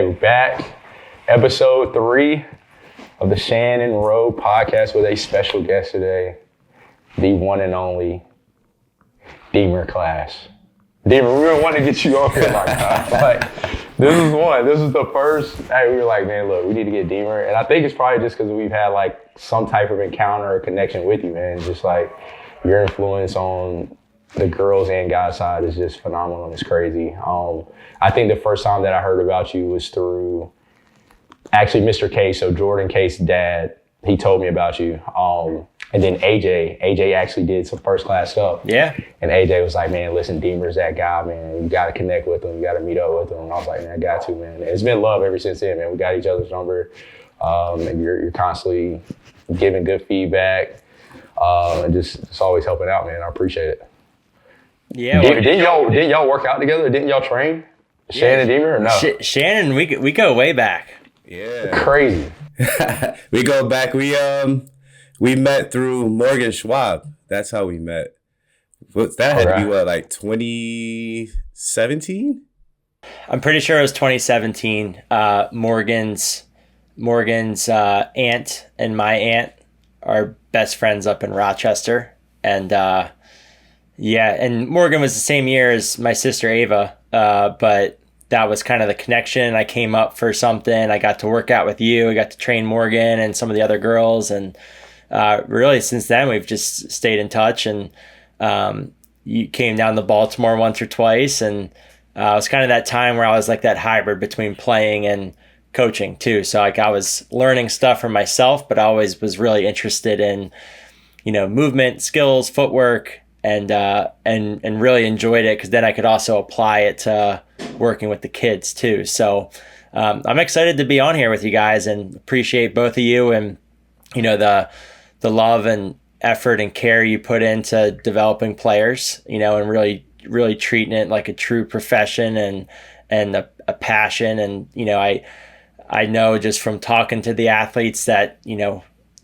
Hey, we're back. Episode 3 of the Shan and Roe podcast with a special guest today, the one and only Deemer class. Deemer, we don't want to get you on here like that. This is the first. Hey, we were like, man, look, we need to get Deemer. And I think it's probably just because we've had like some type of encounter or connection with you, man. Just like your influence on the girls and guys side is just phenomenal and it's crazy. I think the first time that I heard about you was through actually Mr. Case, so Jordan Case's dad. He told me about you. And then AJ actually did some first class stuff. Yeah. And AJ was like, man, listen, Deemer's that guy, man. You got to connect with him. You got to meet up with him. And I was like, man, I got to, man. It's been love ever since then, man. We got each other's number. And you're constantly giving good feedback. And just always helping out, man. I appreciate it. Yeah. Didn't y'all work out together? Didn't y'all train? Shan and Deemer or no? Shannon, we go way back. Yeah. Crazy. We go back. We met through Morgan Schwab. That's how we met. That had to be like 2017? I'm pretty sure it was 2017. Morgan's aunt and my aunt are best friends up in Rochester. And and Morgan was the same year as my sister Ava. But that was kind of the connection. I came up for something. I got to work out with you. I got to train Morgan and some of the other girls. And really since then, we've just stayed in touch. And you came down to Baltimore once or twice. And it was kind of that time where I was like that hybrid between playing and coaching too. So like I was learning stuff for myself, but I always was really interested in, movement, skills, footwork, and really enjoyed it because then I could also apply it to working with the kids too. So I'm excited to be on here with you guys and appreciate both of you and the love and effort and care you put into developing players, and really treating it like a true profession and a passion. And I know just from talking to the athletes that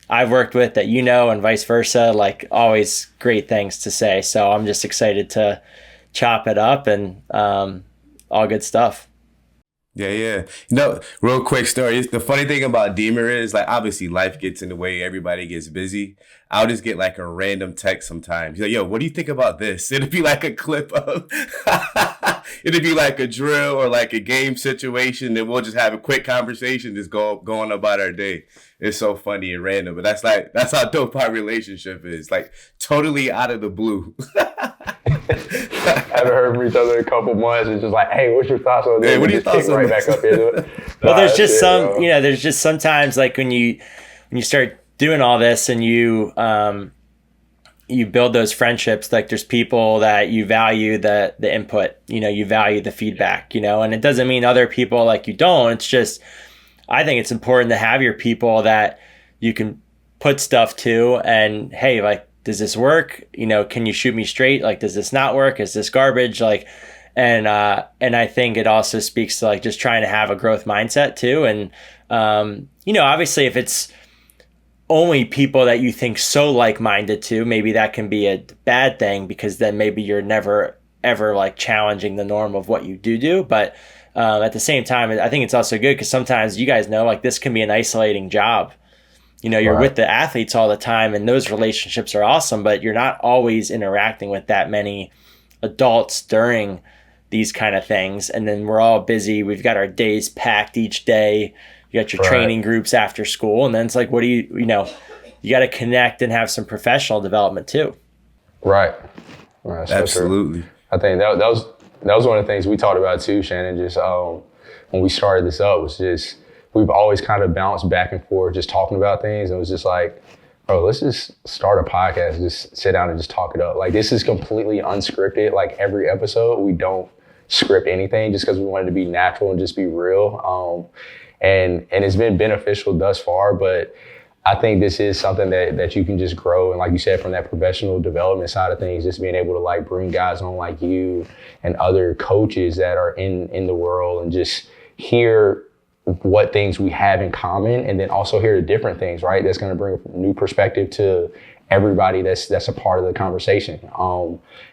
I've worked with that and vice versa, like always great things to say. So I'm just excited to chop it up and all good stuff. Yeah. Real quick story. The funny thing about Deemer is like obviously life gets in the way. Everybody gets busy. I'll just get like a random text sometimes. He's like, yo, what do you think about this? It'd be like a clip of, it'd be like a drill or like a game situation. Then we'll just have a quick conversation, just going about our day. It's so funny and random, but that's how dope our relationship is. Like totally out of the blue. Haven't heard from each other in a couple months. It's just like, hey, what's your thoughts on this? Hey, what are your thoughts on right back up into it. Well, there's just there's just sometimes like when you start doing all this and you build those friendships, like there's people that you value the input, you value the feedback, and it doesn't mean other people like you don't. It's just, I think it's important to have your people that you can put stuff to and, hey, like, does this work? Can you shoot me straight? Like, does this not work? Is this garbage? Like, and I think it also speaks to like just trying to have a growth mindset too. And, obviously if it's only people that you think so like-minded to, maybe that can be a bad thing because then maybe you're never ever like challenging the norm of what you do. But at the same time, I think it's also good because sometimes you guys know like this can be an isolating job. You're right with the athletes all the time and those relationships are awesome, but you're not always interacting with that many adults during these kind of things. And then we're all busy. We've got our days packed each day. You got your training groups after school. And then it's like, what do you got to connect and have some professional development too. Right. Absolutely. I think that was one of the things we talked about too, Shannon, just when we started this up was just, we've always kind of bounced back and forth just talking about things. And it was just like, bro, let's just start a podcast and just sit down and just talk it up. Like this is completely unscripted. Like every episode, we don't script anything just because we wanted to be natural and just be real. And it's been beneficial thus far, but I think this is something that you can just grow. And like you said, from that professional development side of things, just being able to like bring guys on like you and other coaches that are in the world and just hear what things we have in common and then also hear the different things, right? That's going to bring a new perspective to everybody that's a part of the conversation.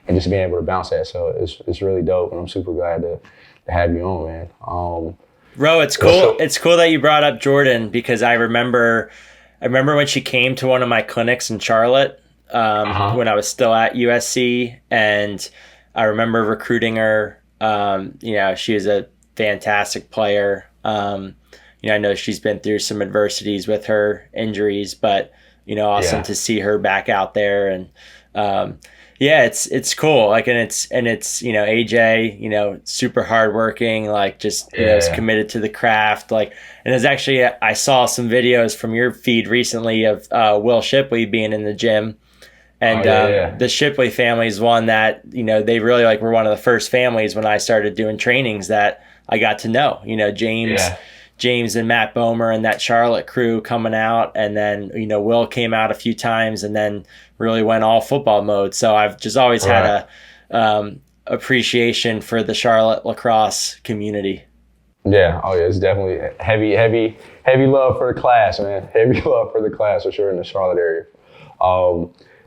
And just being able to bounce that. So it's really dope and I'm super glad to have you on, man. Ro, it's cool. It's cool that you brought up Jordan because I remember when she came to one of my clinics in Charlotte when I was still at USC, and I remember recruiting her. She was a fantastic player. I know she's been through some adversities with her injuries, but awesome to see her back out there. And it's cool. Like, and it's AJ, super hardworking, like just is committed to the craft. Like, and it's actually I saw some videos from your feed recently of Will Shipley being in the gym. And the Shipley family is one that, they really were one of the first families when I started doing trainings that I got to know. James and Matt Bomer and that Charlotte crew coming out. And then, Will came out a few times and then really went all football mode. So I've just always had a appreciation for the Charlotte lacrosse community. Yeah. Oh, yeah. It's definitely heavy love for the class, man. Heavy love for the class for sure in the Charlotte area.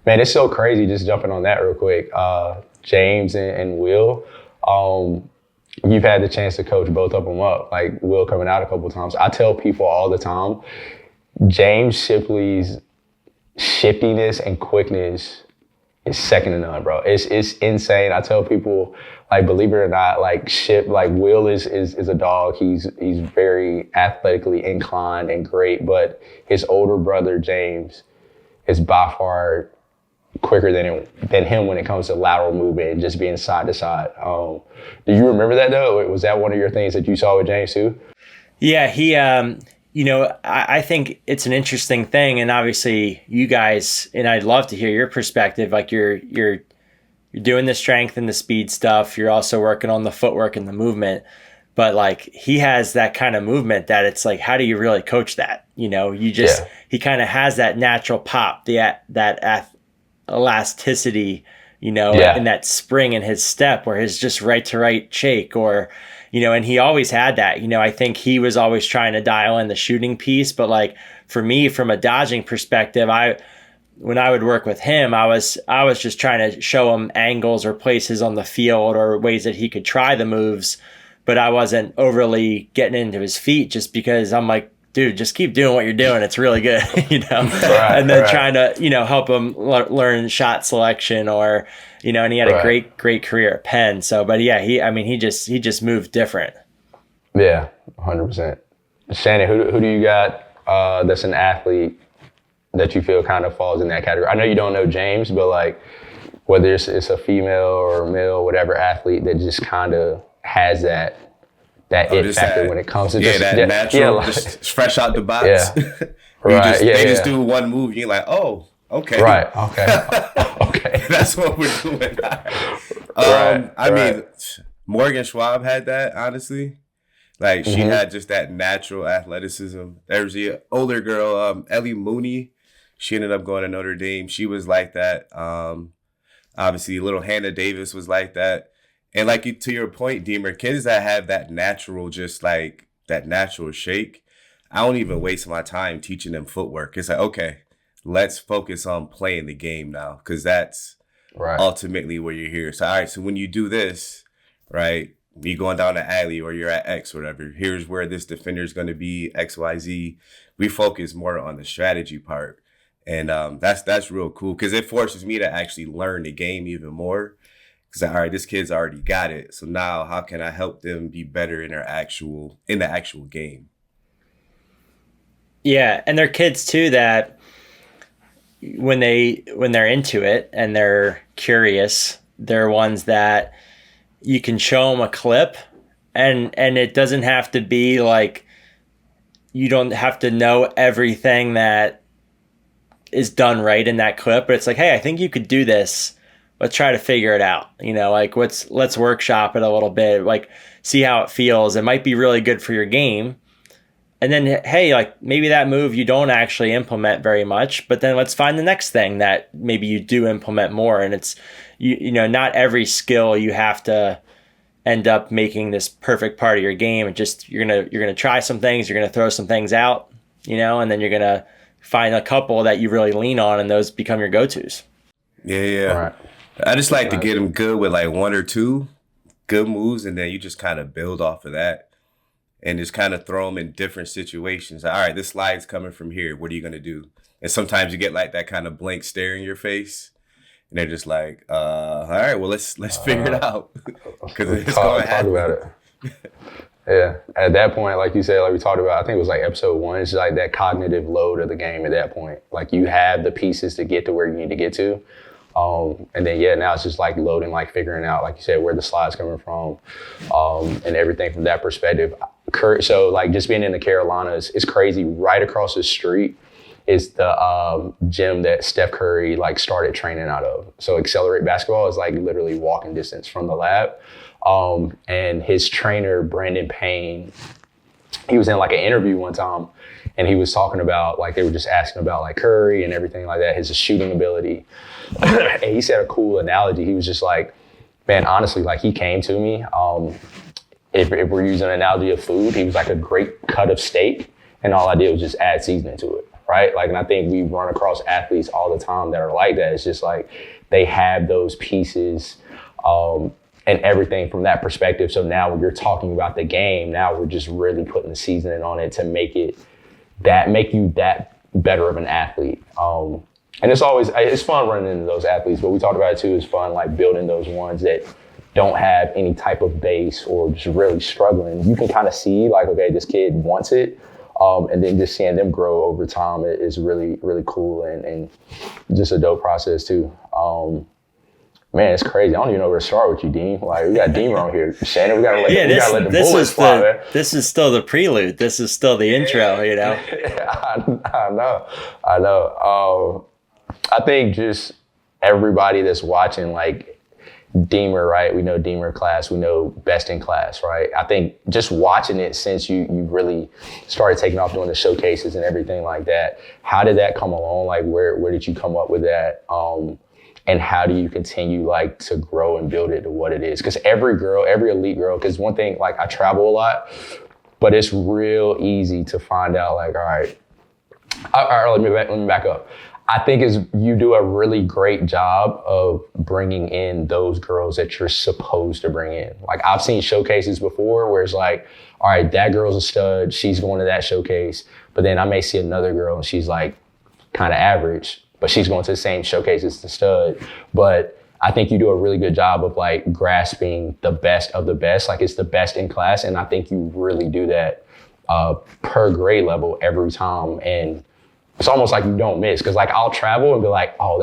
Man, it's so crazy just jumping on that real quick. James and Will, you've had the chance to coach both of them up, like Will coming out a couple of times. I tell people all the time, James Shipley's shiftiness and quickness is second to none, bro. It's insane. I tell people, believe it or not, Will is a dog. He's very athletically inclined and great, but his older brother, James, is by far quicker than him when it comes to lateral movement and just being side to side. Do you remember that though? Was that one of your things that you saw with James too? Yeah, he I think it's an interesting thing, and obviously you guys, and I'd love to hear your perspective. Like you're doing the strength and the speed stuff. You're also working on the footwork and the movement. But he has that kind of movement that it's like, how do you really coach that? He kind of has that natural pop, that elasticity, and that spring in his step where his just right to right shake or, and he always had that. I think he was always trying to dial in the shooting piece. But for me, from a dodging perspective, when I would work with him, I was just trying to show him angles or places on the field or ways that he could try the moves. But I wasn't overly getting into his feet just because I'm like, dude, just keep doing what you're doing. It's really good, and then trying to, help him learn shot selection or, and he had a great career at Penn. So, but yeah, he just moved different. Yeah, 100%. Shannon, who do you got that's an athlete that you feel kind of falls in that category? I know you don't know James, but whether it's a female or male, whatever athlete that just kind of has that it factor when it comes to natural, just fresh out the box. Yeah. They just do one move, and you're like, oh, okay. Right, okay. Okay. That's what we're doing. I mean, Morgan Schwab had that, honestly. She had just that natural athleticism. There's the older girl, Ellie Mooney. She ended up going to Notre Dame. She was like that. Obviously, little Hannah Davis was like that. And to your point, Deemer, kids that have that natural, just that natural shake, I don't even waste my time teaching them footwork. It's okay, let's focus on playing the game now, because that's ultimately where you're here. So, all right, so when you do this, right, you going down the alley or you're at X or whatever, here's where this defender is going to be, X, Y, Z. We focus more on the strategy part. And that's real cool because it forces me to actually learn the game even more. Because all right, this kid's already got it. So now, how can I help them be better in the actual game? Yeah, and they're kids too that when they're into it and they're curious, they're ones that you can show them a clip, and it doesn't have to be you don't have to know everything that is done right in that clip, but it's hey, I think you could do this. Let's try to figure it out. Let's workshop it a little bit, see how it feels. It might be really good for your game. And then, hey, maybe that move you don't actually implement very much, but then let's find the next thing that maybe you do implement more. And it's, not every skill you have to end up making this perfect part of your game. It just, you're going to try some things, you're going to throw some things out, and then you're going to find a couple that you really lean on, and those become your go-tos. Yeah. All right. I just like to get them good with one or two good moves, and then you just kind of build off of that. and just kind of throw them in different situations. Like, all right, this slide's coming from here. What are you going to do? And sometimes you get like that kind of blank stare in your face. And they're just like, all right, well, let's figure it out. Because it's going to happen. Talk about it. Yeah. At that point, like you said, like we talked about, I think it was like episode 1, it's like that cognitive load of the game at that point. Like you have the pieces to get to where you need to get to. And then, now it's just like loading, like figuring out, like you said, where the slide's coming from, and everything from that perspective. So like just being in the Carolinas, it's crazy. Right across the street is the gym that Steph Curry like started training out of. So Accelerate Basketball is like literally walking distance from the lab. And his trainer, Brandon Payne, he was in like an interview one time and he was talking about like, they were just asking about like Curry and everything like that, his shooting ability. And he said a cool analogy. He was just like, man, honestly, like he came to me. If we're using an analogy of food, he was like a great cut of steak and all I did was just add seasoning to it. Right? Like, and I think we run across athletes all the time that are like that. It's just like they have those pieces and everything from that perspective. So now when you're talking about the game, now we're just really putting the seasoning on it to make you that better of an athlete. And it's fun running into those athletes, but we talked about it too. It's fun like building those ones that don't have any type of base or just really struggling. You can kind of see like, okay, this kid wants it. And then just seeing them grow over time is really, really cool and just a dope process too. Man, it's crazy. I don't even know where to start with you, Dean. Like we got Deemer on here. Shannon, we gotta let the bullets fly, man. This is still the prelude. This is still the intro, you know? I know. I think just everybody that's watching, like, Deemer, right? We know Deemer class. We know best in class, right? I think just watching it since you really started taking off doing the showcases and everything like that, how did that come along? Like, where did you come up with that? And how do you continue like to grow and build it to what it is? Because every elite girl, because one thing, like I travel a lot, but it's real easy to find out like, all right, let me back up. I think you do a really great job of bringing in those girls that you're supposed to bring in. Like I've seen showcases before where it's like, all right, that girl's a stud. She's going to that showcase. But then I may see another girl and she's like kind of average, but she's going to the same showcase as the stud. But I think you do a really good job of like grasping the best of the best. Like it's the best in class. And I think you really do that per grade level every time. And it's almost like you don't miss, because like I'll travel and be like, oh,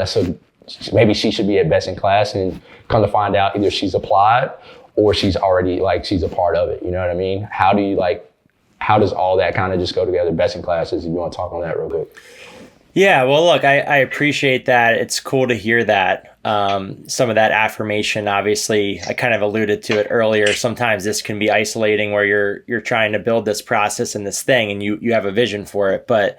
maybe she should be at best in class, and come to find out either she's applied or she's already like she's a part of it. You know what I mean? How does all that kind of just go together? Best in classes. If you want to talk on that real quick. Yeah, well, look, I appreciate that. It's cool to hear that. Some of that affirmation, obviously, I kind of alluded to it earlier. Sometimes this can be isolating where you're trying to build this process and this thing and you have a vision for it, but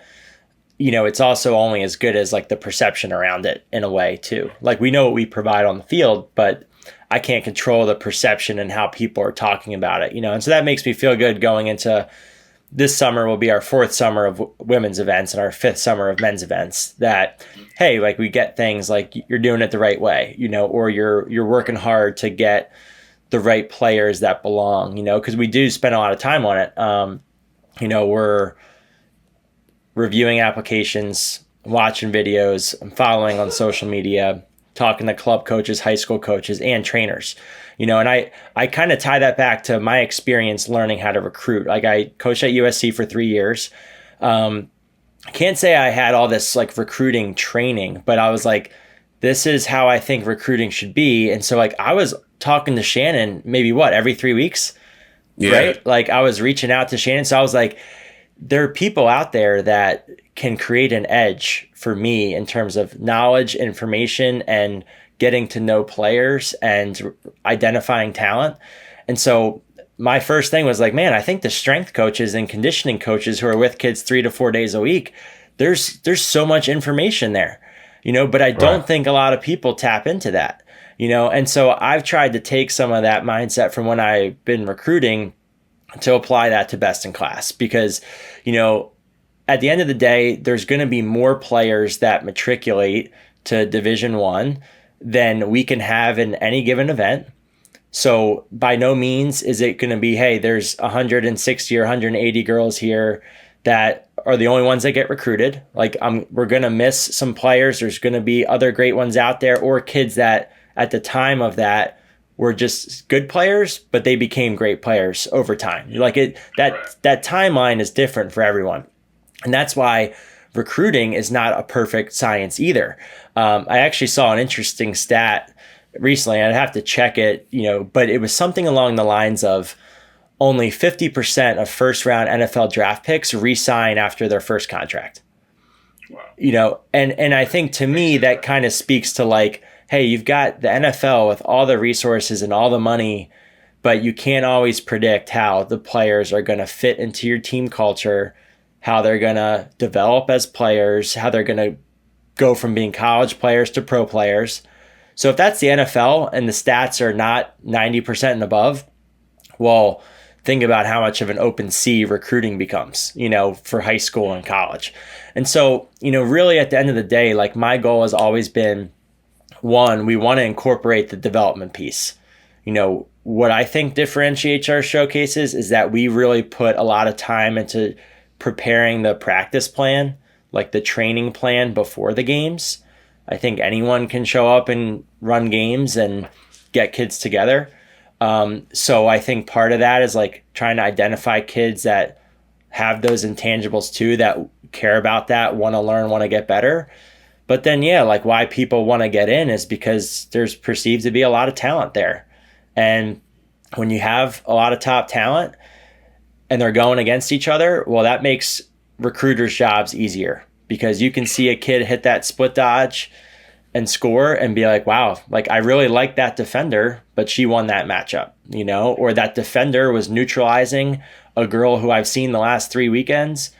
you know, it's also only as good as like the perception around it in a way too. Like we know what we provide on the field, but I can't control the perception and how people are talking about it, you know? And so that makes me feel good going into this summer will be our 4th summer of women's events and our 5th summer of men's events that, hey, like we get things like you're doing it the right way, you know, or you're working hard to get the right players that belong, you know, because we do spend a lot of time on it. You know, we're reviewing applications, watching videos, I'm following on social media, talking to club coaches, high school coaches, and trainers. You know, and I kind of tie that back to my experience learning how to recruit. Like I coached at USC for 3 years. I can't say I had all this like recruiting training, but I was like, this is how I think recruiting should be. And so like I was talking to Shannon maybe every 3 weeks, right? Like I was reaching out to Shannon. So I was like, there are people out there that can create an edge for me in terms of knowledge, information, and getting to know players and identifying talent. And so my first thing was like, man, I think the strength coaches and conditioning coaches who are with kids 3 to 4 days a week, there's so much information there, you know, but I don't think a lot of people tap into that, you know? And so I've tried to take some of that mindset from when I've been recruiting to apply that to best in class, because, you know, at the end of the day, there's going to be more players that matriculate to Division I than we can have in any given event. So by no means is it going to be, hey, there's 160 or 180 girls here that are the only ones that get recruited. Like we're going to miss some players. There's going to be other great ones out there, or kids that at the time of that were just good players, but they became great players over time. Like that timeline is different for everyone. And that's why recruiting is not a perfect science either. I actually saw an interesting stat recently. I'd have to check it, but it was something along the lines of only 50% of first round NFL draft picks re-sign after their first contract. Wow. And I think to me that kind of speaks to like, hey, you've got the NFL with all the resources and all the money, but you can't always predict how the players are going to fit into your team culture, how they're going to develop as players, how they're going to go from being college players to pro players. So if that's the NFL and the stats are not 90% and above, well, think about how much of an open sea recruiting becomes, for high school and college. And so, really at the end of the day, like my goal has always been, one, we want to incorporate the development piece. What I think differentiates our showcases is that we really put a lot of time into preparing the practice plan, like the training plan before the games. I think anyone can show up and run games and get kids together. So I think part of that is like trying to identify kids that have those intangibles too, that care about that, want to learn, want to get better. But then, like why people want to get in is because there's perceived to be a lot of talent there. And when you have a lot of top talent and they're going against each other, well, that makes recruiters' jobs easier because you can see a kid hit that split dodge and score and be like, wow, like I really like that defender, but she won that matchup, or that defender was neutralizing a girl who I've seen the last 3 weekends.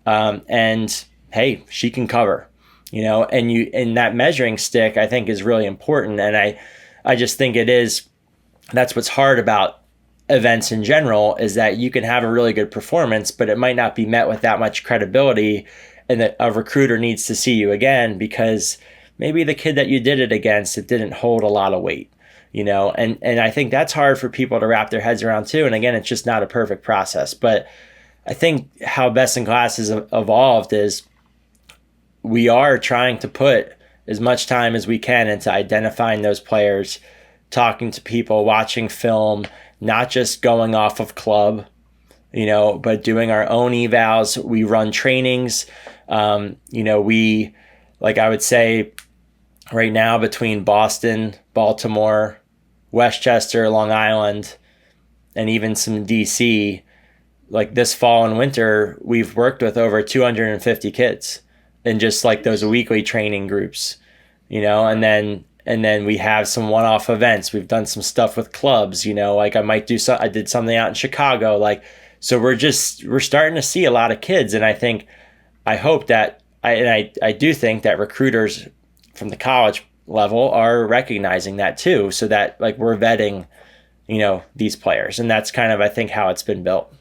And hey, she can cover. And that measuring stick, I think, is really important. And I just think that's what's hard about events in general, is that you can have a really good performance, but it might not be met with that much credibility, and that a recruiter needs to see you again because maybe the kid that you did it against, it didn't hold a lot of weight, and I think that's hard for people to wrap their heads around too. And again, it's just not a perfect process, but I think how Best in Class has evolved is we are trying to put as much time as we can into identifying those players, talking to people, watching film, not just going off of club, but doing our own evals. We run trainings. We, like I would say right now, between Boston, Baltimore, Westchester, Long Island, and even some DC, like this fall and winter, we've worked with over 250 kids in just like those weekly training groups, and then we have some one-off events. We've done some stuff with clubs, like I did something out in Chicago. Like, so we're starting to see a lot of kids. And I hope that I do think that recruiters from the college level are recognizing that too, so that like we're vetting, these players. And that's kind of, I think, how it's been built.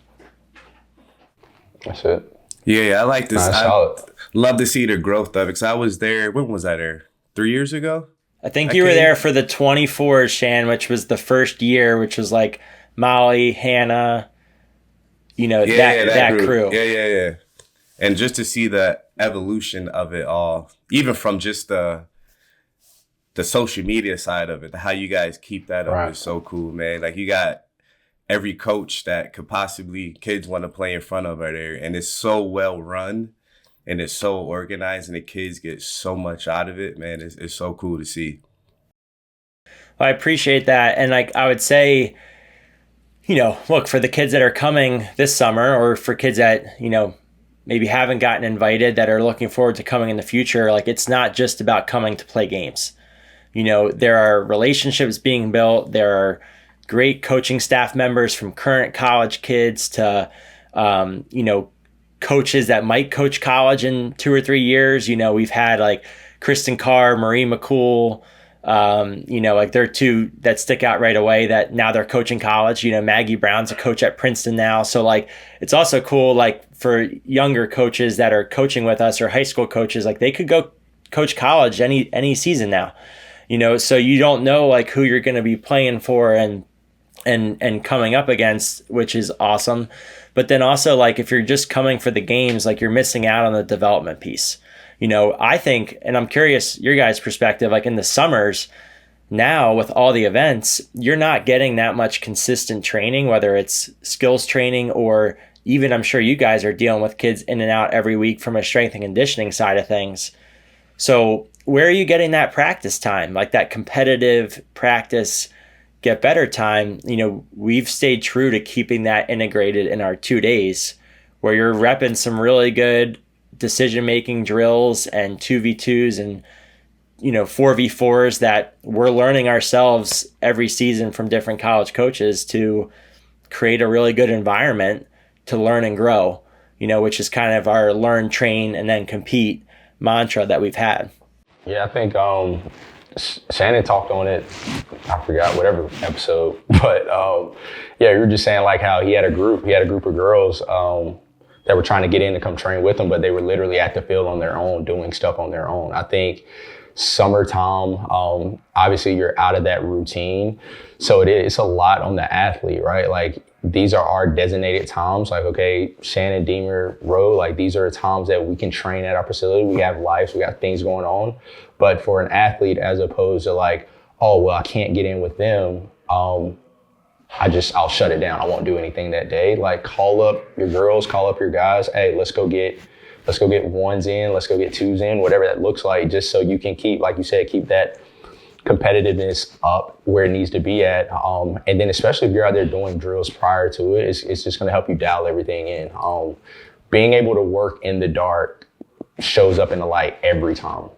That's it. Yeah, I like this. Solid. Love to see the growth of it, because I was there. When was I there? 3 years ago? I think you were there for the 24, Shan, which was the first year, which was like Molly, Hannah, that crew. Yeah. And just to see the evolution of it all, even from just the social media side of it, how you guys keep that up is so cool, man. Like you got every coach that could possibly kids want to play in front of are there, and it's so well run. And it's so organized, and the kids get so much out of it, man. It's so cool to see. Well, I appreciate that. And like I would say, look, for the kids that are coming this summer, or for kids that, maybe haven't gotten invited that are looking forward to coming in the future, like it's not just about coming to play games. There are relationships being built. There are great coaching staff members, from current college kids to, coaches that might coach college in 2 or 3 years. We've had like Kristen Carr, Marie McCool, like they're two that stick out right away that now they're coaching college. Maggie Brown's a coach at Princeton now. So like, it's also cool, like for younger coaches that are coaching with us, or high school coaches, like they could go coach college any season now, so you don't know like who you're going to be playing for in and coming up against, which is awesome. But then also, like, if you're just coming for the games, like, you're missing out on the development piece. I think, and I'm curious your guys' perspective, like in the summers now with all the events, you're not getting that much consistent training, whether it's skills training or even, I'm sure you guys are dealing with kids in and out every week from a strength and conditioning side of things. So where are you getting that practice time, like that competitive practice, get better time? We've stayed true to keeping that integrated in our 2 days where you're repping some really good decision-making drills and 2v2s and 4v4s that we're learning ourselves every season from different college coaches to create a really good environment to learn and grow, which is kind of our learn, train, and then compete mantra that we've had. Yeah, I think Shannon talked on it. I forgot whatever episode, but yeah, you were just saying like how he had a group of girls that were trying to get in to come train with him, but they were literally at the field on their own, doing stuff on their own. I think summertime, obviously you're out of that routine, so it's a lot on the athlete, right? Like these are our designated times. Like, okay, Shan, Deemer, Rowe, like these are the times that we can train at our facility. We have lives, we got things going on. But for an athlete, as opposed to like, oh, well, I can't get in with them, I'll shut it down. I won't do anything that day. Like call up your girls, call up your guys. Hey, let's go get ones in, let's go get twos in, whatever that looks like, just so you can keep, like you said, keep that competitiveness up where it needs to be at. And then especially if you're out there doing drills prior to it, it's just gonna help you dial everything in. Being able to work in the dark shows up in the light every time.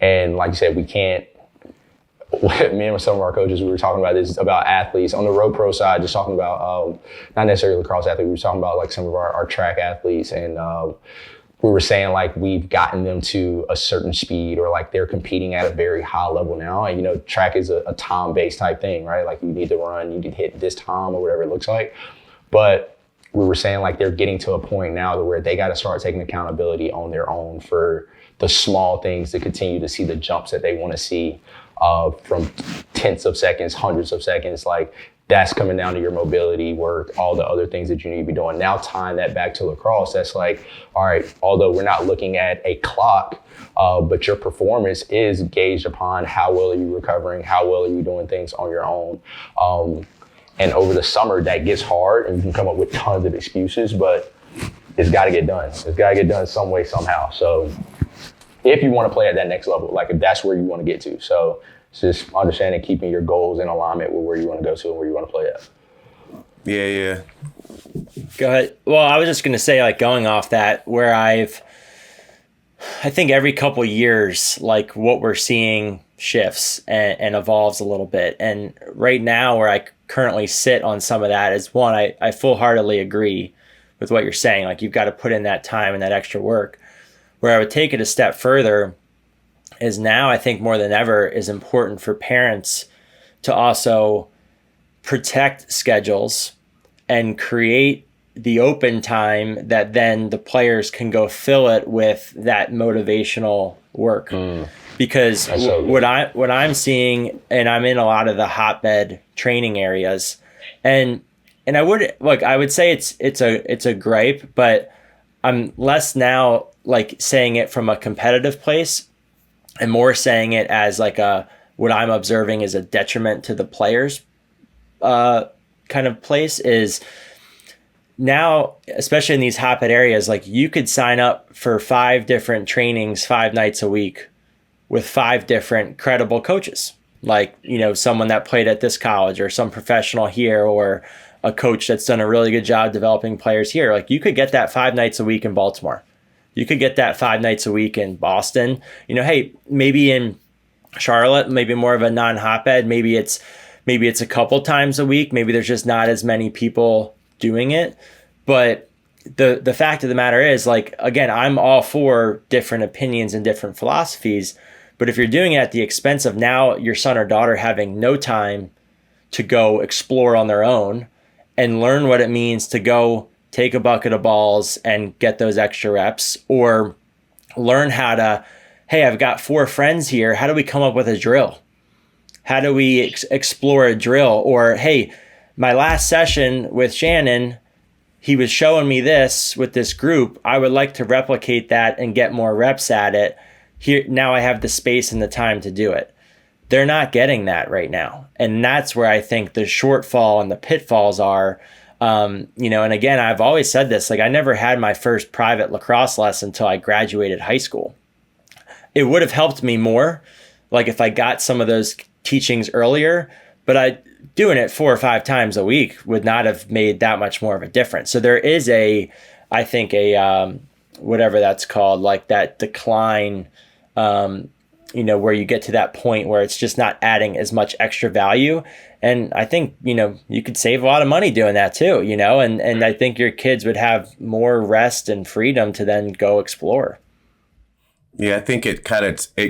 And like you said, we can't, me and some of our coaches, we were talking about this, about athletes on the road pro side, just talking about, not necessarily lacrosse athletes, we were talking about like some of our track athletes, and we were saying like we've gotten them to a certain speed, or like they're competing at a very high level now. And track is a time-based type thing, right? Like you need to run, you need to hit this time or whatever it looks like. But we were saying like they're getting to a point now where they got to start taking accountability on their own for the small things to continue to see the jumps that they want to see. From tenths of seconds, hundreds of seconds, like that's coming down to your mobility work, all the other things that you need to be doing. Now tying that back to lacrosse, that's like, all right, although we're not looking at a clock, but your performance is gauged upon how well are you recovering, how well are you doing things on your own. And over the summer, that gets hard, and you can come up with tons of excuses, but it's got to get done. It's got to get done some way, somehow. So if you want to play at that next level, like if that's where you want to get to. So it's just understanding, keeping your goals in alignment with where you want to go to and where you want to play at. Yeah. Go ahead. Well, I was just going to say, like, going off that, where I think every couple of years, like what we're seeing shifts and evolves a little bit. And right now where I currently sit on some of that is, one, I full-heartedly agree with what you're saying. Like, you've got to put in that time and that extra work. Where I would take it a step further is now I think more than ever is important for parents to also protect schedules and create the open time that then the players can go fill it with that motivational work. Because what I'm seeing, and I'm in a lot of the hotbed training areas, and I would say it's a gripe, but I'm less now like saying it from a competitive place and more saying it as like what I'm observing is a detriment to the players kind of place is now, especially in these hotbed areas, like you could sign up for 5 different trainings 5 nights a week with 5 different credible coaches, like, someone that played at this college or some professional here or a coach that's done a really good job developing players here. Like, you could get that 5 nights a week in Baltimore. You could get that 5 nights a week in Boston. Hey, maybe in Charlotte, maybe more of a non-hotbed. Maybe it's a couple times a week. Maybe there's just not as many people doing it. But the fact of the matter is, like, again, I'm all for different opinions and different philosophies. But if you're doing it at the expense of now your son or daughter having no time to go explore on their own and learn what it means to go take a bucket of balls and get those extra reps, or learn how to, hey, I've got 4 friends here. How do we come up with a drill? How do we explore a drill? Or, hey, my last session with Shannon, he was showing me this with this group. I would like to replicate that and get more reps at it. Here, now I have the space and the time to do it. They're not getting that right now. And that's where I think the shortfall and the pitfalls are. And again, I've always said this, like I never had my first private lacrosse lesson until I graduated high school. It would have helped me more, like if I got some of those teachings earlier, but doing it 4 or 5 times a week would not have made that much more of a difference. So there is I think whatever that's called, like that decline, where you get to that point where it's just not adding as much extra value. And I think, you could save a lot of money doing that too, and I think your kids would have more rest and freedom to then go explore. Yeah, I think it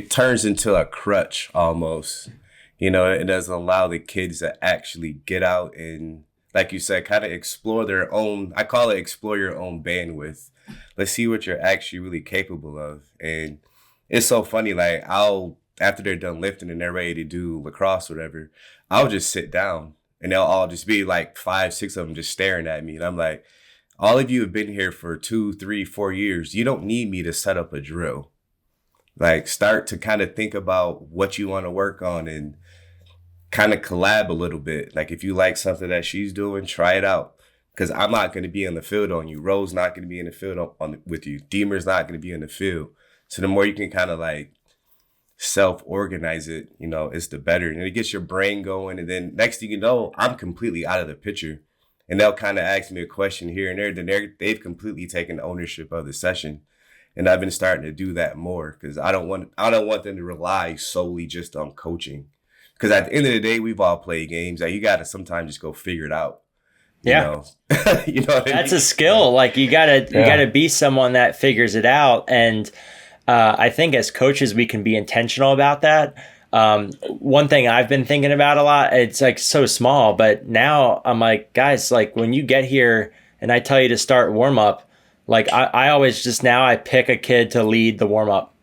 turns into a crutch almost. It doesn't allow the kids to actually get out and, like you said, kind of explore their own, I call it explore your own bandwidth. Let's see what you're actually really capable of. And it's so funny, like after they're done lifting and they're ready to do lacrosse or whatever, I'll just sit down and they'll all just be like 5, 6 of them just staring at me. And I'm like, all of you have been here for 2, 3, 4 years. You don't need me to set up a drill. Like start to kind of think about what you want to work on and kind of collab a little bit. Like if you like something that she's doing, try it out. Because I'm not going to be in the field on you. Ro's not going to be in the field with you. Deemer's not going to be in the field. So the more you can kind of like self-organize it, it's the better. And it gets your brain going. And then next thing you know, I'm completely out of the picture. And they'll kind of ask me a question here and there. Then they've completely taken ownership of the session. And I've been starting to do that more because I don't want them to rely solely just on coaching. Because at the end of the day, we've all played games. Like you got to sometimes just go figure it out. Yeah. What I That's mean? a skill. Like you gotta be someone that figures it out. And I think as coaches, we can be intentional about that. One thing I've been thinking about a lot, it's like so small, but now I'm like, guys, like when you get here and I tell you to start warm up, like I always just now I pick a kid to lead the warm up.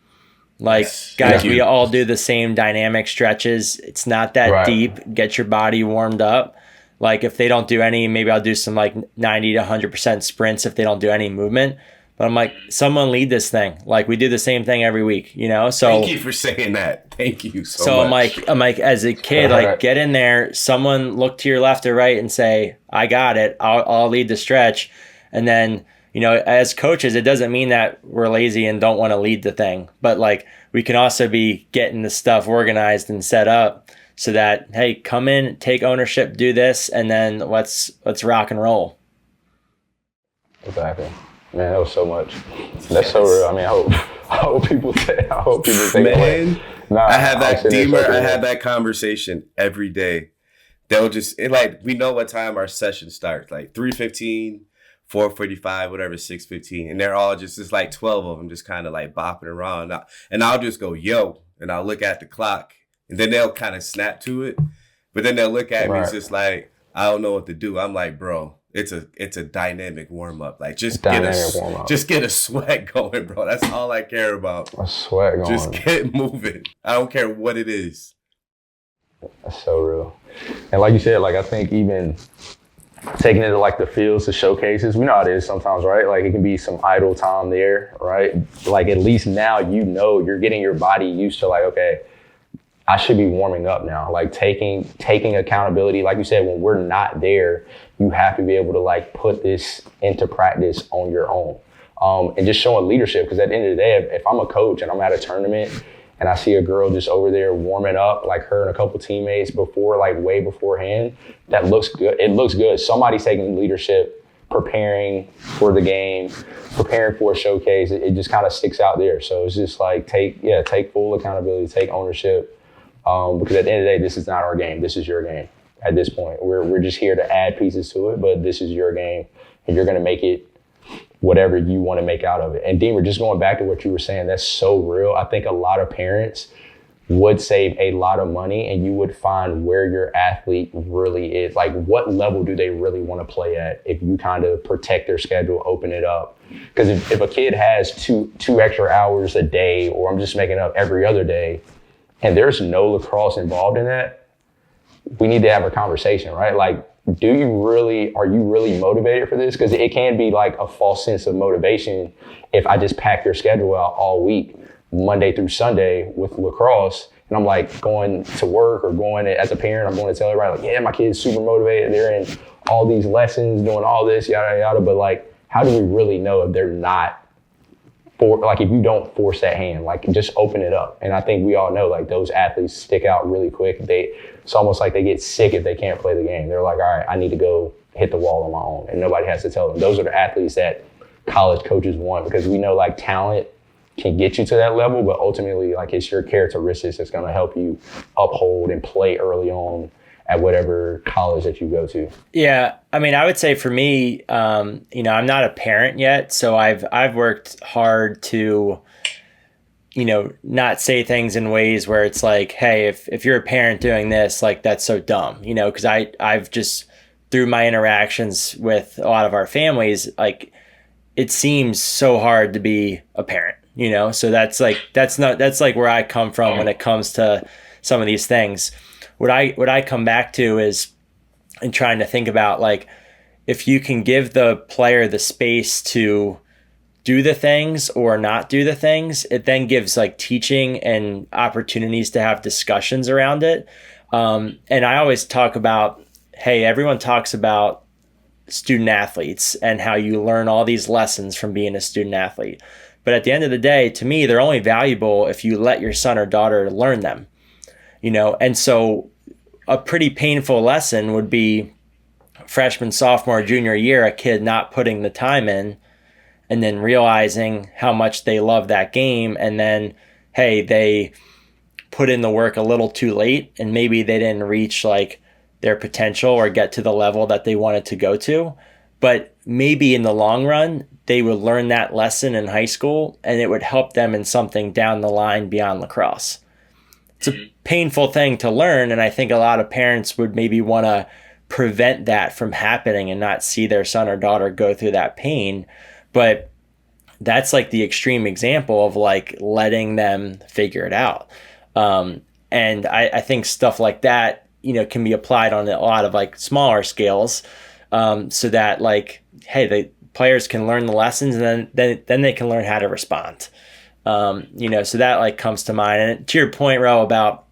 Like guys, we all do the same dynamic stretches. It's not that deep. Get your body warmed up. Like if they don't do any, maybe I'll do some like 90 to 100% sprints if they don't do any movement. But I'm like, someone lead this thing. Like we do the same thing every week, So thank you for saying that. Thank you so much. I'm like, as a kid, like get in there. Someone look to your left or right and say, "I got it. I'll lead the stretch." And then, as coaches, it doesn't mean that we're lazy and don't want to lead the thing, but like we can also be getting the stuff organized and set up. So that, hey, come in, take ownership, do this, and then let's rock and roll. Exactly, man. That was so much. That's so real. I mean, I hope people think. Man, I have that Deemer. I have that conversation every day. They'll just we know what time our session starts, like 3:15, 4:45, whatever, 6:15, and they're all just like 12 of them, just kind of like bopping around, and I'll just go yo, and I'll look at the clock. And then they'll kind of snap to it, but then they'll look at me. It's just like, I don't know what to do. I'm like, bro, it's a dynamic warm up. Like just get a sweat going, bro. That's all I care about. A sweat going. Just get moving. I don't care what it is. That's so real. And like you said, like I think even taking it to like the fields to showcases, we know how it is sometimes, right? Like it can be some idle time there, right? Like at least now you're getting your body used to like, okay, I should be warming up now, like taking accountability. Like you said, when we're not there, you have to be able to like put this into practice on your own, and just showing leadership. Because at the end of the day, if I'm a coach and I'm at a tournament and I see a girl just over there warming up, like her and a couple teammates before, like way beforehand, that looks good. It looks good. Somebody's taking leadership, preparing for the game, preparing for a showcase. It just kind of sticks out there. So it's just like take full accountability, take ownership. Because at the end of the day, this is not our game. This is your game at this point. We're just here to add pieces to it, but this is your game, and you're going to make it whatever you want to make out of it. And Deemer, just going back to what you were saying, that's so real. I think a lot of parents would save a lot of money, and you would find where your athlete really is. Like, what level do they really want to play at if you kind of protect their schedule, open it up? Because if a kid has two extra hours a day, or I'm just making up every other day, and there's no lacrosse involved in that, we need to have a conversation, right? Like, are you really motivated for this? Because it can be like a false sense of motivation if I just pack your schedule out all week, Monday through Sunday with lacrosse, and I'm like going to work or as a parent, I'm going to tell everybody like, yeah, my kid's super motivated. They're in all these lessons, doing all this, yada, yada. But like, how do we really know if they're not if you don't force that hand, like just open it up. And I think we all know like those athletes stick out really quick. It's almost like they get sick if they can't play the game. They're like, all right, I need to go hit the wall on my own. And nobody has to tell them. Those are the athletes that college coaches want, because we know like talent can get you to that level, but ultimately like it's your characteristics that's going to help you uphold and play early on at whatever college that you go to. Yeah, I mean, I would say for me, I'm not a parent yet, so I've worked hard to, not say things in ways where it's like, hey, if you're a parent doing this, like that's so dumb, because I've just, through my interactions with a lot of our families, like it seems so hard to be a parent, so that's like where I come from when it comes to some of these things. What I come back to is in trying to think about like, if you can give the player the space to do the things or not do the things, it then gives like teaching and opportunities to have discussions around it. And I always talk about, hey, everyone talks about student athletes and how you learn all these lessons from being a student athlete. But at the end of the day, to me, they're only valuable if you let your son or daughter learn them, and so a pretty painful lesson would be freshman, sophomore, junior year, a kid not putting the time in and then realizing how much they love that game. And then, hey, they put in the work a little too late and maybe they didn't reach like their potential or get to the level that they wanted to go to. But maybe in the long run, they would learn that lesson in high school and it would help them in something down the line beyond lacrosse. It's a painful thing to learn, and I think a lot of parents would maybe want to prevent that from happening and not see their son or daughter go through that pain. But that's like the extreme example of like letting them figure it out. And I think stuff like that, can be applied on a lot of like smaller scales, so that like, hey, the players can learn the lessons and then they can learn how to respond. So that like comes to mind. And to your point, Ro, about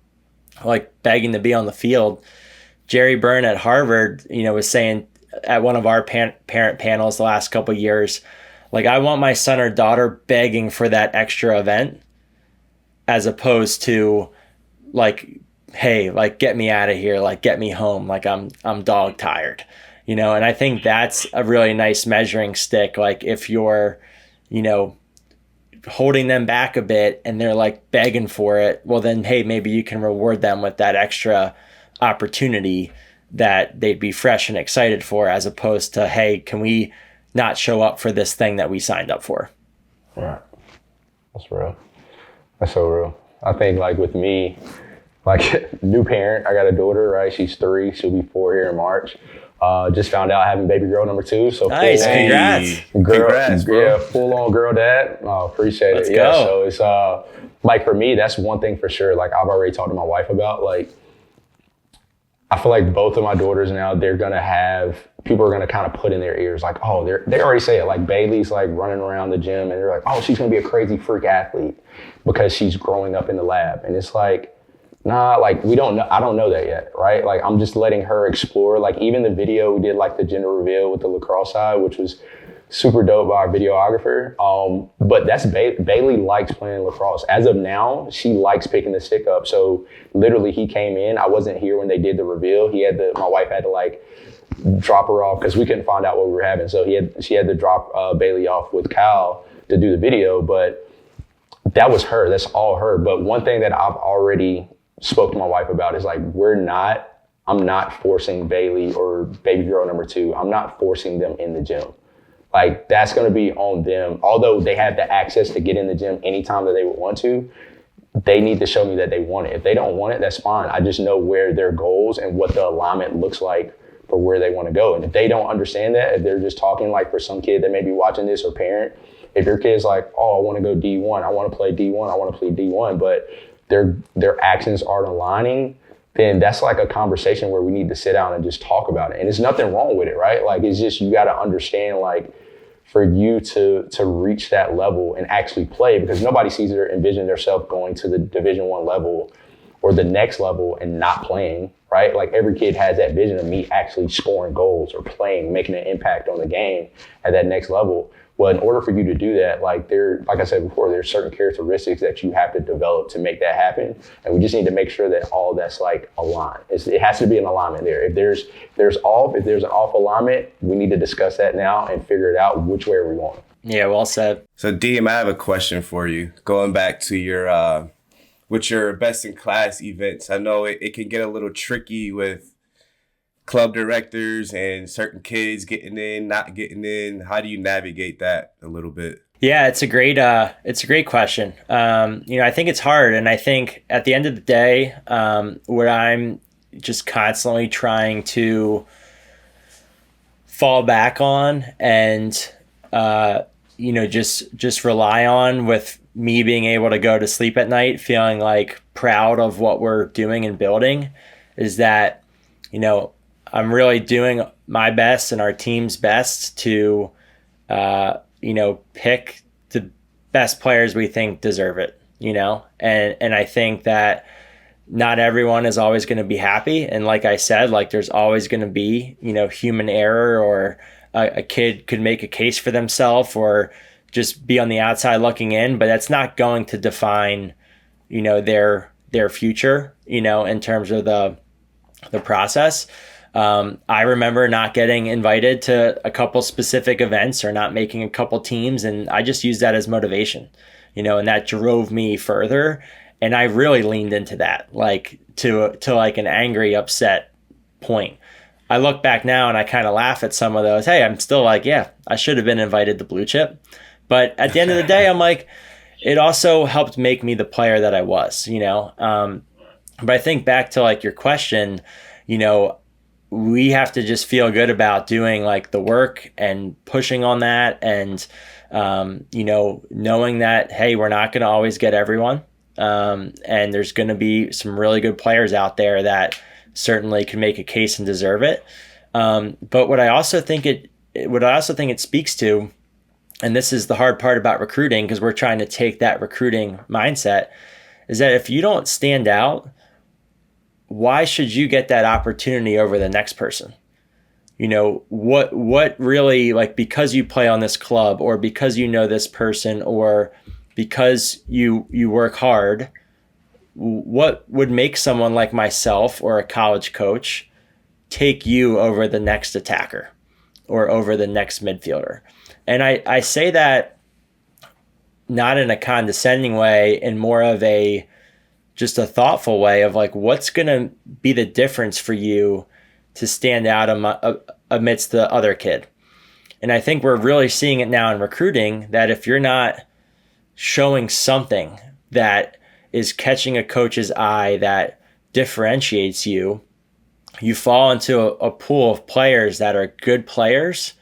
like begging to be on the field, Jerry Byrne at Harvard, was saying at one of our parent panels the last couple of years, like, I want my son or daughter begging for that extra event as opposed to like, hey, like get me out of here, like get me home, like I'm dog tired, and I think that's a really nice measuring stick. Like if you're, holding them back a bit and they're like begging for it, well then, hey, maybe you can reward them with that extra opportunity that they'd be fresh and excited for, as opposed to, hey, can we not show up for this thing that we signed up for? Right. That's real. That's so real. I think like with me, like new parent, I got a daughter, right? She's 3, she'll be 4 here in March. Just found out having baby girl number 2. So nice, congrats. Congrats, bro. Yeah, full on girl dad. Appreciate Let's it. go. Yeah, so it's like for me, that's one thing for sure. Like I've already talked to my wife about, like, I feel like both of my daughters now, people are gonna kind of put in their ears like, oh, they already say it. Like Bailey's like running around the gym and they're like, oh, she's gonna be a crazy freak athlete because she's growing up in the lab. And it's like, nah, like we don't know. I don't know that yet, right? Like I'm just letting her explore. Like even the video we did, like the gender reveal with the lacrosse side, which was super dope by our videographer. But that's Bailey likes playing lacrosse. As of now, she likes picking the stick up. So literally, he came in. I wasn't here when they did the reveal. My wife had to like drop her off because we couldn't find out what we were having. So she had to drop Bailey off with Kyle to do the video. But that was her. That's all her. But one thing that I've already spoke to my wife about is like, I'm not forcing Bailey or baby girl number 2. I'm not forcing them in the gym. Like that's going to be on them. Although they have the access to get in the gym anytime that they would want to, they need to show me that they want it. If they don't want it, that's fine. I just know where their goals and what the alignment looks like for where they want to go. And if they don't understand that, if they're just talking, like for some kid that may be watching this or parent, if your kid's like, oh, I want to go D1, I want to play D1, I want to play D1, but their actions aren't aligning, then that's like a conversation where we need to sit down and just talk about it. And there's nothing wrong with it, right? Like, it's just, you got to understand, like, for you to reach that level and actually play, because nobody sees or envision themselves going to the Division I level or the next level and not playing, right? Like, every kid has that vision of me actually scoring goals or playing, making an impact on the game at that next level. Well, in order for you to do that, like I said before, there's certain characteristics that you have to develop to make that happen. And we just need to make sure that all that's like aligned. It has to be an alignment there. If there's an off alignment, we need to discuss that now and figure it out which way are we going. Yeah, well said. So, Deem, I have a question for you. Going back to your with your best in class events, I know it can get a little tricky with club directors and certain kids getting in, not getting in. How do you navigate that a little bit? Yeah, it's a great question. I think it's hard, and I think at the end of the day, what I'm just constantly trying to fall back on and just rely on, with me being able to go to sleep at night feeling like proud of what we're doing and building, is that I'm really doing my best and our team's best to, pick the best players we think deserve it, and I think that not everyone is always going to be happy. And like I said, like, there's always going to be, human error, or a kid could make a case for themselves or just be on the outside looking in, but that's not going to define, their future, in terms of the process. I remember not getting invited to a couple specific events or not making a couple teams, and I just used that as motivation, and that drove me further. And I really leaned into that, like to like an angry, upset point. I look back now and I kind of laugh at some of those. Hey, I'm still like, yeah, I should have been invited to Blue Chip. But at the end of the day, I'm like, it also helped make me the player that I was, But I think back to like your question, we have to just feel good about doing like the work and pushing on that, and knowing that, hey, we're not going to always get everyone, and there's going to be some really good players out there that certainly can make a case and deserve it. But what I also think it speaks to, and this is the hard part about recruiting, because we're trying to take that recruiting mindset, is that if you don't stand out, why should you get that opportunity over the next person? What really, like, because you play on this club, or because you know this person, or because you work hard, what would make someone like myself or a college coach take you over the next attacker or over the next midfielder? And I say that not in a condescending way, in more of just a thoughtful way of like, what's going to be the difference for you to stand out amidst the other kid? And I think we're really seeing it now in recruiting, that if you're not showing something that is catching a coach's eye that differentiates you, you fall into a pool of players that are good players,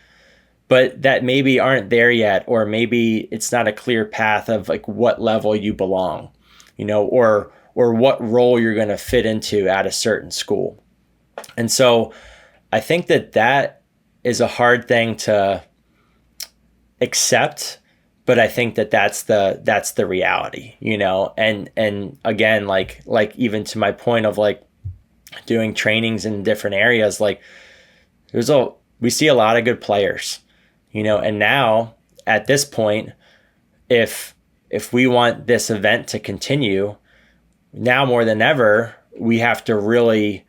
but that maybe aren't there yet, or maybe it's not a clear path of like what level you belong, or what role you're going to fit into at a certain school. And so I think that is a hard thing to accept, but I think that's the reality, and again, like even to my point of like doing trainings in different areas, like we see a lot of good players, and now at this point, if we want this event to continue, now more than ever, we have to really,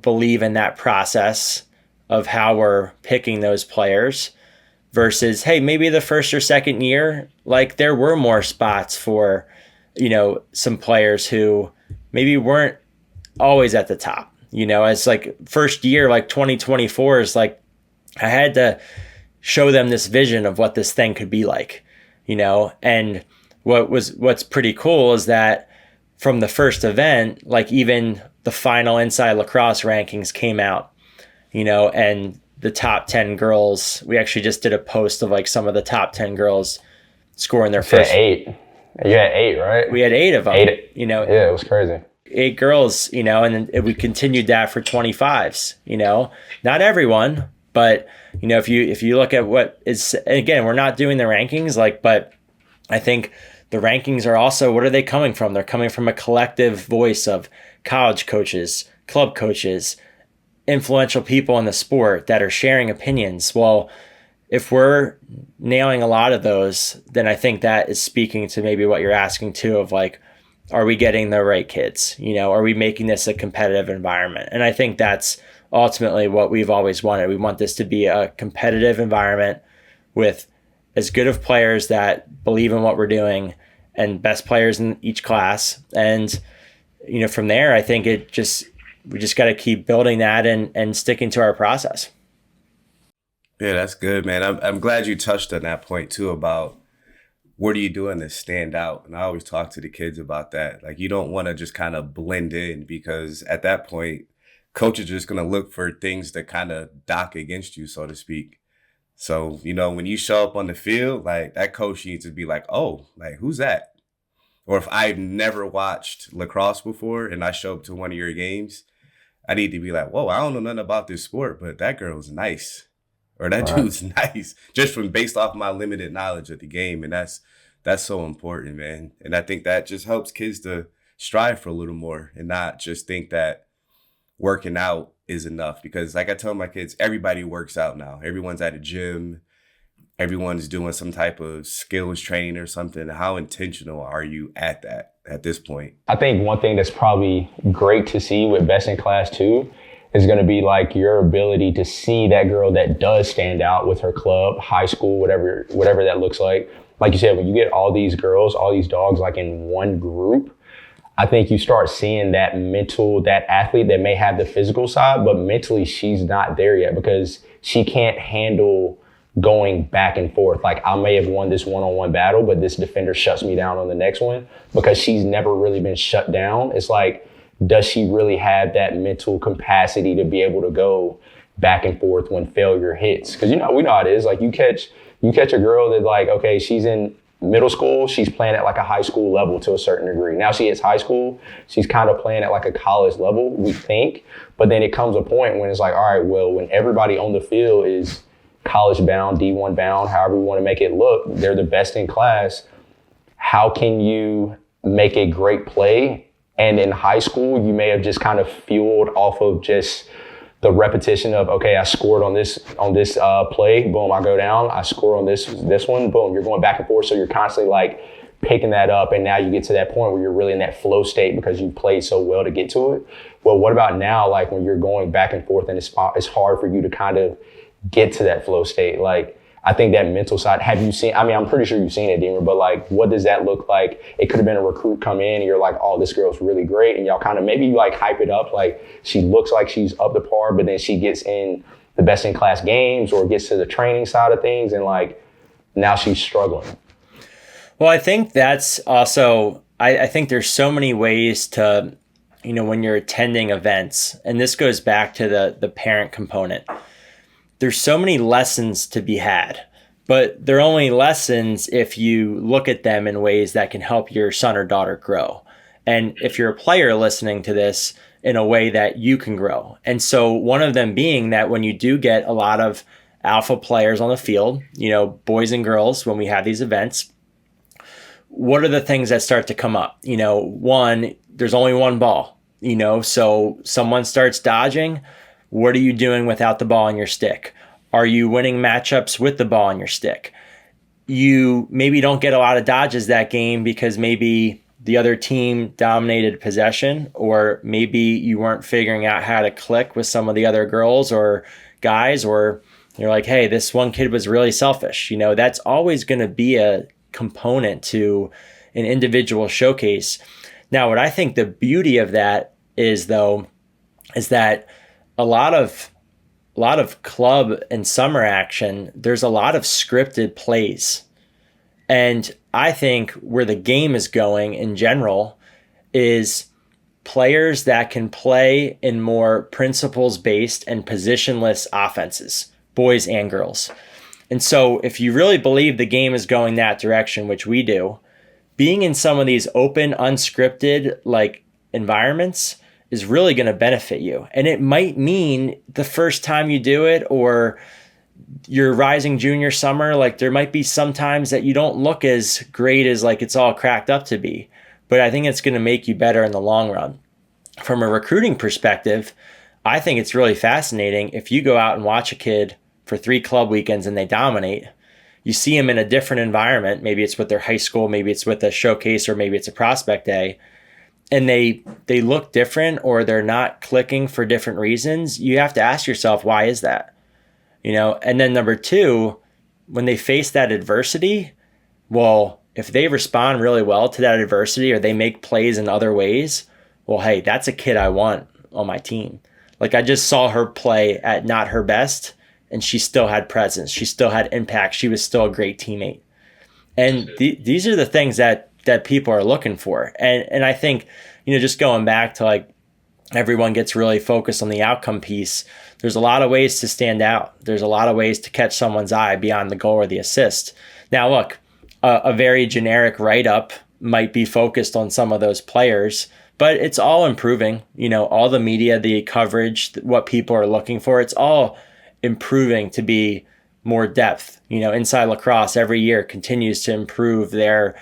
believe in that process of how we're picking those players, versus, hey, maybe the first or second year, like there were more spots for, some players who maybe weren't always at the top, as like first year, like 2024 is like, I had to show them this vision of what this thing could be like, and what's pretty cool is that from the first event, like even the final Inside Lacrosse rankings came out, and the top 10 girls, we actually just did a post of like some of the top 10 girls scoring their first. You had 8, right? We had 8 of them. 8. Yeah, it was crazy. 8 girls, and then we continued that for 25s, not everyone, but if you look at what is, again, we're not doing the rankings, but I think the rankings are also, what are they coming from? They're coming from a collective voice of college coaches, club coaches, influential people in the sport that are sharing opinions. Well, if we're nailing a lot of those, then I think that is speaking to maybe what you're asking too, of are we getting the right kids? Are we making this a competitive environment? And I think that's ultimately what we've always wanted. We want this to be a competitive environment with as good of players that believe in what we're doing and best players in each class. And, from there, I think we just got to keep building that and sticking to our process. Yeah, that's good, man. I'm glad you touched on that point too about what are you doing to stand out? And I always talk to the kids about that. You don't want to just kind of blend in, because at that point, coaches are just going to look for things to kind of dock against you, so to speak. So, when you show up on the field, that coach needs to be oh, who's that? Or if I've never watched lacrosse before and I show up to one of your games, I need to be whoa, I don't know nothing about this sport, but that girl's nice. Or that dude's nice, just from based off my limited knowledge of the game. And that's so important, man. And I think that just helps kids to strive for a little more and not just think that working out is enough. Because I tell my kids, everybody works out now. Everyone's at a gym. Everyone's doing some type of skills training or something. How intentional are you at that at this point? I think one thing that's probably great to see with Best in Class too is going to be your ability to see that girl that does stand out with her club, high school, whatever that looks like. Like you said, when you get all these girls, all these dogs in one group, I think you start seeing that athlete that may have the physical side, but mentally she's not there yet because she can't handle going back and forth. I may have won this one-on-one battle, but this defender shuts me down on the next one because she's never really been shut down. It's does she really have that mental capacity to be able to go back and forth when failure hits? Because we know how it is. You catch a girl that okay, she's in middle school, she's playing at a high school level to a certain degree. Now she hits high school, she's kind of playing at a college level, we think. But then it comes a point when it's all right, well, when everybody on the field is college bound, D1 bound, however we want to make it look, they're the best in class. How can you make a great play? And in high school, you may have just kind of fueled off of just the repetition of, okay, I scored on this play, boom, I go down, I score on this one, boom, you're going back and forth. So you're constantly picking that up. And now you get to that point where you're really in that flow state because you played so well to get to it. Well, what about now, when you're going back and forth and it's hard for you to kind of get to that flow state? I think that mental side, have you seen, I'm pretty sure you've seen it, Deemer, but what does that look like? It could have been a recruit come in and you're oh, this girl's really great. And y'all kind of, maybe you hype it up. She looks like she's up to par, but then she gets in the Best in Class games or gets to the training side of things. And now she's struggling. Well, I think that's also, I think there's so many ways to, when you're attending events, and this goes back to the parent component. There's so many lessons to be had, but they're only lessons if you look at them in ways that can help your son or daughter grow. And if you're a player listening to this, in a way that you can grow. And so one of them being that when you do get a lot of alpha players on the field, boys and girls, when we have these events, what are the things that start to come up? One, there's only one ball, so someone starts dodging. What are you doing without the ball in your stick? Are you winning matchups with the ball in your stick? You maybe don't get a lot of dodges that game because maybe the other team dominated possession, or maybe you weren't figuring out how to click with some of the other girls or guys, or you're hey, this one kid was really selfish. That's always going to be a component to an individual showcase. Now, what I think the beauty of that is, though, is that a lot of club and summer action, there's a lot of scripted plays. And I think where the game is going in general is players that can play in more principles-based and positionless offenses, boys and girls. And so if you really believe the game is going that direction, which we do, being in some of these open, unscripted, environments is really going to benefit you. And it might mean the first time you do it, or your rising junior summer, like there might be some times that you don't look as great as like it's all cracked up to be. But I think it's going to make you better in the long run. From a recruiting perspective, I think it's really fascinating. If you go out and watch a kid for 3 club weekends and they dominate, you see them in a different environment. Maybe it's with their high school, maybe it's with a showcase, or maybe it's a prospect day, and they look different, or they're not clicking for different reasons. You have to ask yourself, why is that? And then number 2, when they face that adversity, well, if they respond really well to that adversity, or they make plays in other ways, well, hey, that's a kid I want on my team. Like, I just saw her play at not her best, and she still had presence. She still had impact. She was still a great teammate. And these are the things that people are looking for. And I think, just going back to like, everyone gets really focused on the outcome piece. There's a lot of ways to stand out. There's a lot of ways to catch someone's eye beyond the goal or the assist. Now, look, a very generic write-up might be focused on some of those players, but it's all improving. All the media, the coverage, what people are looking for, it's all improving to be more depth. Inside Lacrosse every year continues to improve their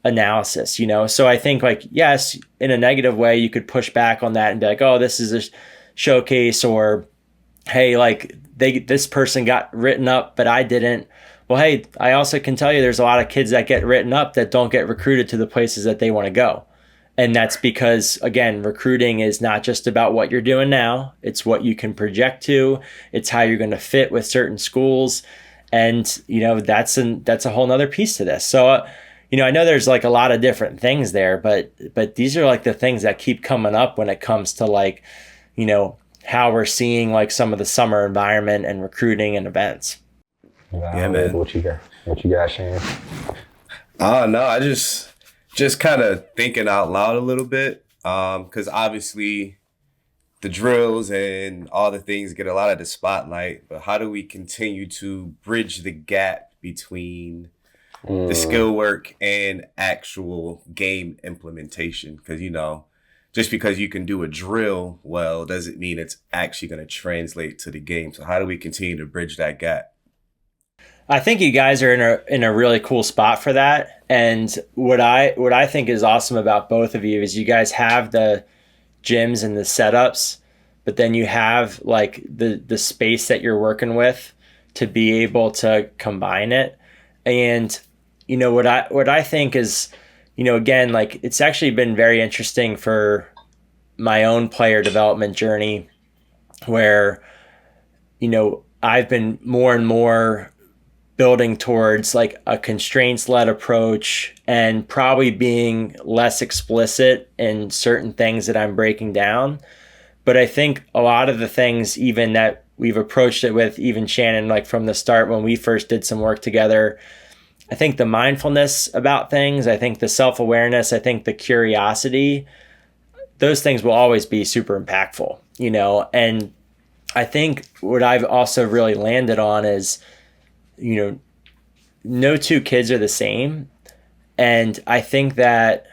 analysis, So I think, like, yes, in a negative way, you could push back on that and be like, oh, this is a showcase, or hey, like this person got written up, but I didn't. Well, hey, I also can tell you there's a lot of kids that get written up that don't get recruited to the places that they want to go. And that's because, again, recruiting is not just about what you're doing now. It's what you can project to. It's how you're going to fit with certain schools. And, that's a whole nother piece to this. So, I know there's like a lot of different things there, but these are like the things that keep coming up when it comes to like, how we're seeing like some of the summer environment and recruiting and events. Yeah, man. What you got, Shan? Oh, no, I just kind of thinking out loud a little bit, because obviously the drills and all the things get a lot of the spotlight, but how do we continue to bridge the gap between the skill work and actual game implementation? Because, just because you can do a drill well doesn't mean it's actually going to translate to the game. So how do we continue to bridge that gap? I think you guys are in a really cool spot for that. And what I think is awesome about both of you is you guys have the gyms and the setups, but then you have like the space that you're working with to be able to combine it. And what I think is, again, like it's actually been very interesting for my own player development journey, where I've been more and more building towards like a constraints-led approach, and probably being less explicit in certain things that I'm breaking down. But I think a lot of the things even that we've approached it with, even Shannon, like from the start when we first did some work together, I think the mindfulness about things, I think the self-awareness, I think the curiosity, those things will always be super impactful, And I think what I've also really landed on is, no 2 kids are the same. And I think that,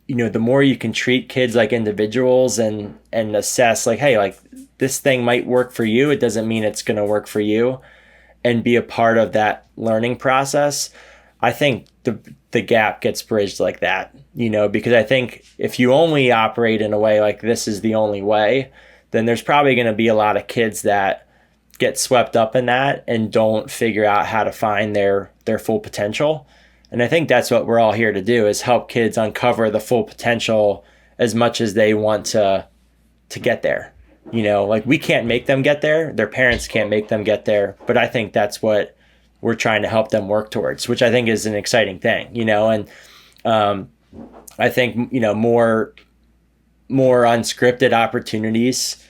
the more you can treat kids like individuals and assess like, hey, like this thing might work for you, it doesn't mean it's going to work for you, and be a part of that learning process, I think the gap gets bridged like that, because I think if you only operate in a way like this is the only way, then there's probably going to be a lot of kids that get swept up in that and don't figure out how to find their full potential. And I think that's what we're all here to do, is help kids uncover the full potential as much as they want to get there. Like we can't make them get there. Their parents can't make them get there. But I think that's what we're trying to help them work towards, which I think is an exciting thing, and I think, more unscripted opportunities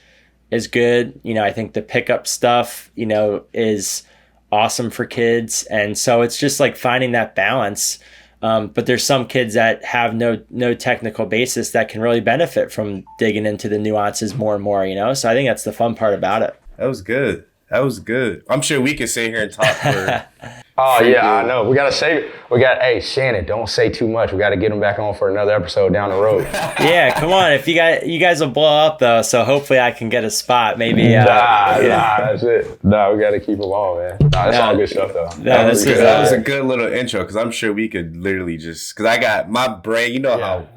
is good. I think the pickup stuff, is awesome for kids. And so it's just like finding that balance. But there's some kids that have no technical basis that can really benefit from digging into the nuances more and more, So I think that's the fun part about it. That was good. That was good. I'm sure we could sit here and talk for. Oh yeah, I Freaking- know. We gotta save it. Hey, Shannon, don't say too much. We gotta get him back on for another episode down the road. Yeah, come on. If you guys will blow up though, so hopefully I can get a spot. Maybe. Nah, Yeah. that's it. Nah, we gotta keep him on, man. Nah, that's all good stuff though. No, this is That was a good little intro because I'm sure we could literally just because I got my brain. You know how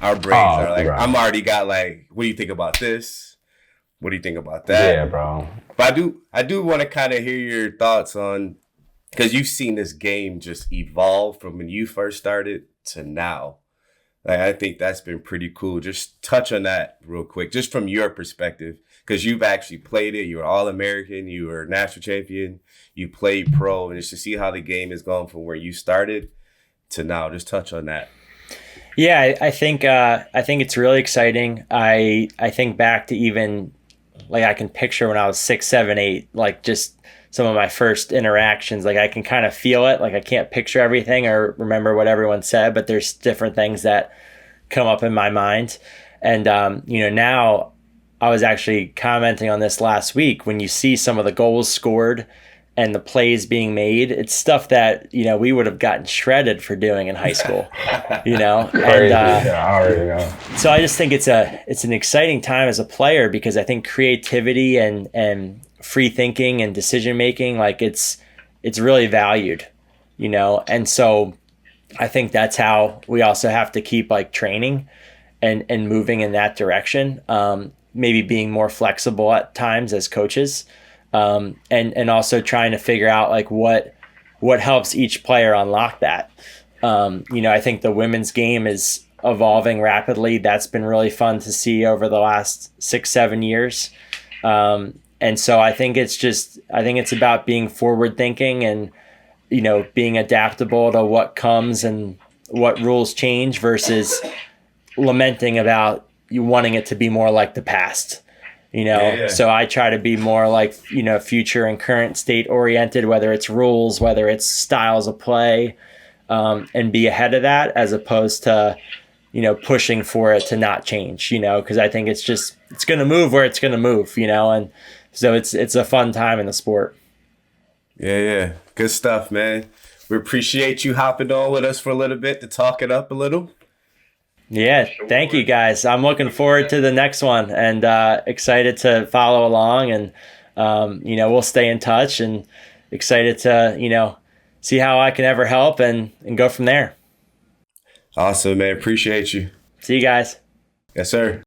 our brains are like. bro. I'm already got like. What do you think about this? What do you think about that? Yeah, bro. But I do want to kind of hear your thoughts on because you've seen this game just evolve from when you first started to now. Like, I think that's been pretty cool. Just touch on that real quick, just from your perspective, because you've actually played it. You were All-American. You were national champion. You played pro, and just to see how the game has gone from where you started to now. Just touch on that. Yeah, I think it's really exciting. I think back to even like I can picture when I was 6, 7, 8, like just some of my first interactions. Like I can kind of feel it. Like I can't picture everything or remember what everyone said, but there's different things that come up in my mind. And now I was actually commenting on this last week. When you see some of the goals scored and the plays being made, it's stuff that we would have gotten shredded for doing in high school. Crazy. And Yeah, I already know. so I just think it's an exciting time as a player because I think creativity and free thinking and decision making, like it's really valued, and so I think that's how we also have to keep like training and moving in that direction. Maybe being more flexible at times as coaches, and also trying to figure out like what helps each player unlock that. I think the women's game is evolving rapidly. That's been really fun to see over the last 6, 7 years. And so I think it's about being forward thinking and, being adaptable to what comes and what rules change versus lamenting about you wanting it to be more like the past. Yeah. So I try to be more like, future and current state oriented, whether it's rules, whether it's styles of play, and be ahead of that as opposed to, pushing for it to not change, because I think it's going to move where it's going to move, and so it's a fun time in the sport. Yeah. Good stuff, man. We appreciate you hopping on with us for a little bit to talk it up a little. Yeah, thank you guys. I'm looking forward to the next one and excited to follow along and, we'll stay in touch and excited to, see how I can ever help and go from there. Awesome, man. Appreciate you. See you guys. Yes, sir.